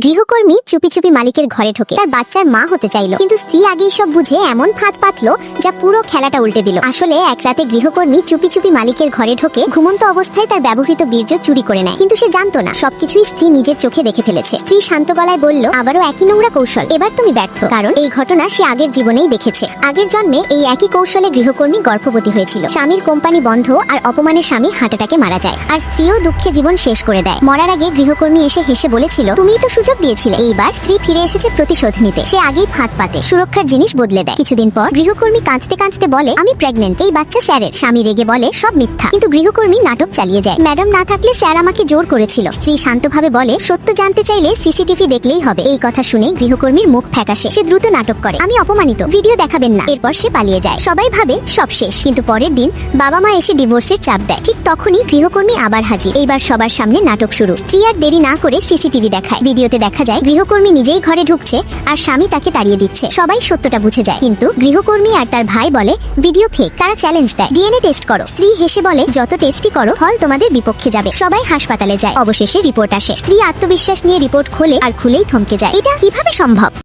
গৃহকর্মী চুপি চুপি মালিকের ঘরে ঢোকে তার বাচ্চার মা হতে চাইলো, কিন্তু স্ত্রী আগেই সব বুঝে এমন ফাঁদ পাতলো যা পুরো খেলাটা উল্টে দিল। আসলে এক রাতে গৃহকর্মী চুপি চুপি মালিকের ঘরে ঢোকে ঘুমন্ত অবস্থায় তার ব্যবহৃত বীর্য চুরি করে নেয়, কিন্তু সে জানতো না সবকিছুই স্ত্রী নিজের চোখে দেখে ফেলেছে। স্ত্রী শান্ত গলায় বলল, আবারও একই নোংরা কৌশল, এবার তুমি ব্যর্থ। কারণ এই ঘটনা সে আগের জীবনেই দেখেছে। আগের জন্মে এই একই কৌশলে গৃহকর্মী গর্ভবতী হয়েছিল। স্বামীর কোম্পানি বন্ধ আর অপমানে স্বামী হার্ট অ্যাটাকে মারা যায়, আর স্ত্রীও দুঃখে জীবন শেষ করে দেয়। মরার আগে গৃহকর্মী এসে হেসে বলেছিল, তুমিই তো সুযোগ দিয়েছিলে। এইবার স্ত্রী ফিরে এসেছে প্রতিশোধ নিতে। সে আগেই ফাঁদ পাতে সুরক্ষার জিনিস বদলে দেয়। কিছুদিন পর গৃহকর্মী কাঁদতে কাঁদতে বলে, আমি প্রেগনেন্ট, এই বাচ্চা স্যারের। স্বামী রেগে বলে, সব মিথ্যা। কিন্তু গৃহকর্মী নাটক চালিয়ে যায়, ম্যাডাম না থাকলে স্যার আমাকে জোর করেছিল। স্ত্রী শান্তভাবে বলে, সত্য জানতে চাইলে সিসিটিভি দেখলেই হবে। এই কথা শুনে গৃহকর্মীর মুখ ফ্যাকাশে। সে দ্রুত নাটক করে, আমি অপমানিত, ভিডিও দেখাবেন না। এরপর সে পালিয়ে যায়। সবাই ভাবে সব শেষ, কিন্তু পরের দিন বাবা মা এসে ডিভোর্সের চাপ দেয়। ঠিক তখনই গৃহকর্মী আবার হাজির। এইবার সবার সামনে নাটক শুরু। স্ত্রী আর দেরি না করে সিসিটিভি দেখায়। ভিডিওতে দেখা যায় গৃহকর্মী নিজেই ঘরে ঢুকছে আর স্বামী তাকে তাড়িয়ে দিচ্ছে। সবাই সত্যটা বুঝে যায়, কিন্তু গৃহকর্মী আর তার ভাই বলে ভিডিও ফেক। তারা চ্যালেঞ্জ দেয়, ডিএনএ টেস্ট করো। স্ত্রী হেসে বলে, যত টেস্টই করো ফল তোমাদের বিপক্ষে যাবে। সবাই হাসপাতালে যায়। অবশেষে রিপোর্ট আসে। স্ত্রী আত্মবিশ্বাস নিয়ে রিপোর্ট খোলে আর খুলেই থমকে যায়। এটা কিভাবে সম্ভব?